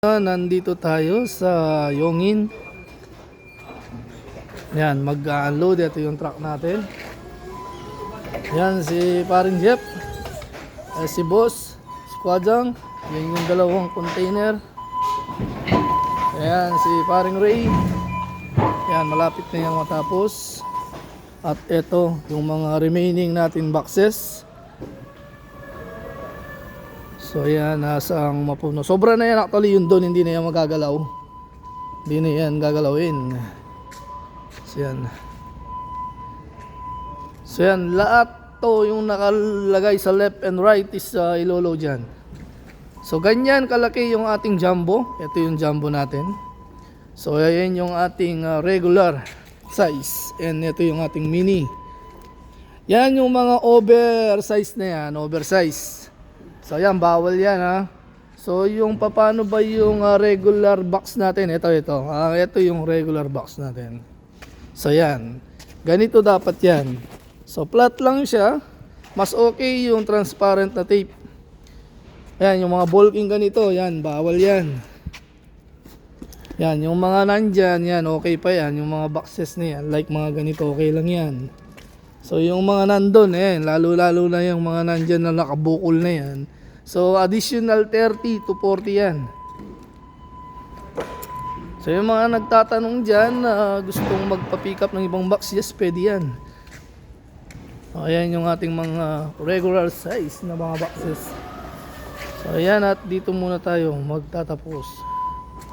Nandito tayo sa Yongin. Yan, mag-unload. Ito yung truck natin. Yan, si paring Jeff. Si Boss, si Kwadjang. Yan yung dalawang container. Yan, si paring Ray. Yan, malapit na yung matapos. At ito, yung mga remaining natin boxes. So yan, nasa ang mapuno. Sobra na yan actually yun doon, hindi na yan magagalaw. Hindi na yan gagalawin. So yan, lahat to yung nakalagay sa left and right is ilolo dyan. So ganyan kalaki yung ating jumbo. Ito yung jumbo natin. So yan yung ating regular size. And ito yung ating mini. Yan yung mga oversize na yan, oversize. So yan, bawal yan ha. So yung paano ba yung regular box natin? Ito. Ito yung regular box natin. So yan, ganito dapat yan. So flat lang siya. Mas okay yung transparent na tape. Yan, yung mga bulking ganito, yan, bawal yan. Yan, yung mga nandyan, yan, okay pa yan. Yung mga boxes na yan, like mga ganito, okay lang yan. So yung mga nandun, lalo na yung mga nandyan na nakabukol na yan. So additional 30 to 40 yan. So yung mga nagtatanong dyan na gustong magpa-pick up ng ibang box, yes, pwede yan. Ayan yung ating mga regular size na mga boxes. So ayan, at dito muna tayo magtatapos.